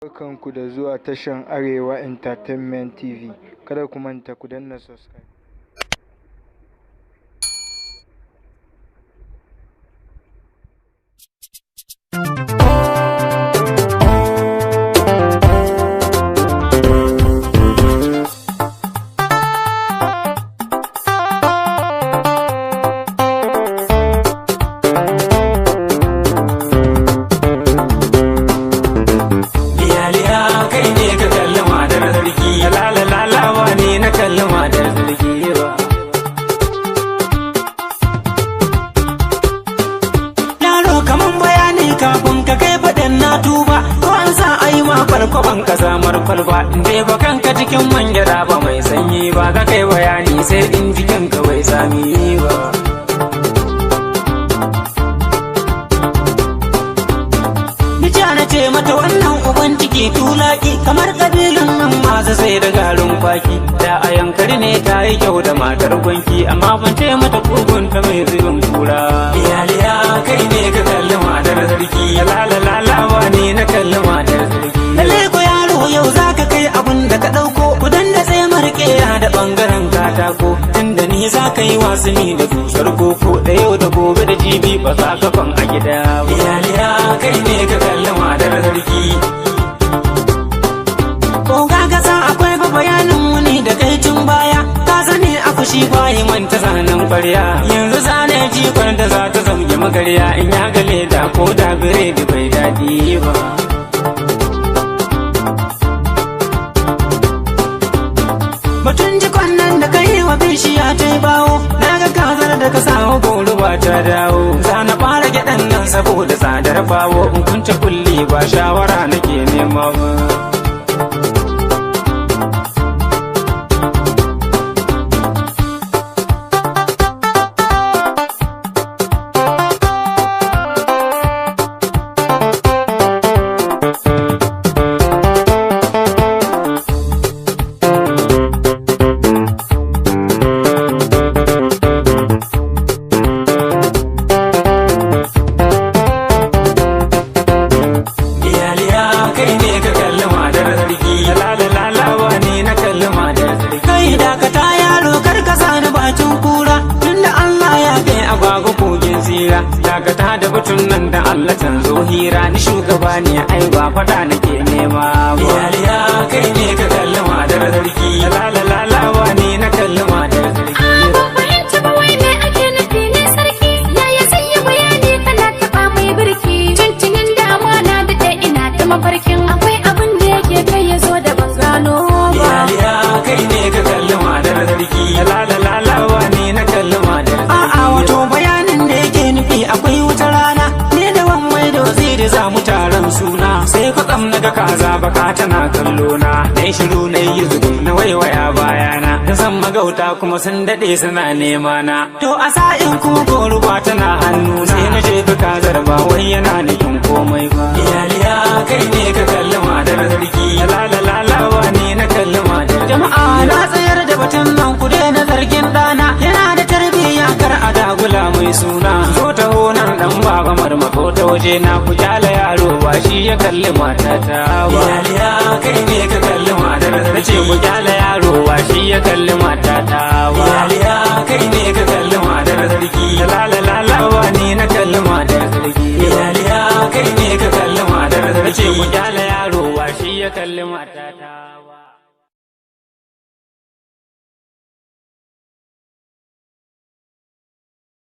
Barkanku da zuwa tashan Arewa Entertainment TV. Kada ku manta ku danna subscribe. Kafin ka kai faɗin na tuba ko an sa ai ma farko ban ka samar kwalba dai ba kanka cikin manjara ba mai sanyi ba ka kai bayani sai in jikin ka bai sami ba Nija na ce mata wannan uban ciki tulaki kamar kabilun nan masu sai da garin kwaki da a yankari ne ta yi kyau da matar gwanki amma ban ce mata kugunta mai zubin kura iyaliya kai ne ka kalli matar sarki lalalawa ne na kalli matar sarki lalle ko yaro yau zaka kai abun da ka dauko ku danna sai marke da bangaren katako tunda ni zaka yi wasanni da dusar koko da yau da gobe da jibi ba za ka fan a gida iyaliya kai ne ka kalli matar sarki ko ga sa akwai ba bayanin wuni da kai tun baya ka sani a fushi bayi manta zanen kwarya yanzu zane jikon da za ta zamge magarya in ya gale da ko da biredi bai daɗi ba batun jikon nan da kai wa bishiya ta yi bawo na ga kazar da ka samu goruwa ta dawo za na fara gyaɗan nan saboda tsadar bawo in kunce kulli ba shawara nake nema ba dakata da batun nan da Allah can zo hira ni shugaba ne ai ba fada nake nema ba iyaliya kai ne ka kalli madar sarki lalalawa ne na kalli madar sarki ban fahimci ba wai me ake nufi ne sarki yaya sai ya bayani kana taba mai birki tuntunin da amana da dai ina ta mafarkin akwai abin da yake kai ya zo da ban gano ba iyaliya kai ne ka kalli madar sarki lalalawa ne na kalli madar sarki a'a wato bayanin da yake nufi akwai wata rana ne da wan mai da waziri za mu taron suna sai kwatsam naga kaza baka tana kallo na dai shiru na yi zubi na waiwaya bayana da san magauta kuma sun dade suna nema na to a sa'in kuma goruba tana hannu sai na je ka kazar ba wai yana nufin komai ba iyaliya kai ne ka kalli madar sarki lalalawa ne na kalli madar jama'a na tsayar da batun nan ku daina zargin dana yana da tarbiyya kar a dagula mai suna zo ta honan dan baba marmako ta waje na ku jala yaro ba shi ya kalli matata ba iyaliya kai ne ka kalli matar sarki ku jala yaro ba shi ya kalli matata ba iyaliya kai ne ka kalli matar sarki lalalawa ne na kalli matar sarki iyaliya kai ne ka kalli matar sarki ku jala yaro ba shi ya kalli matata ba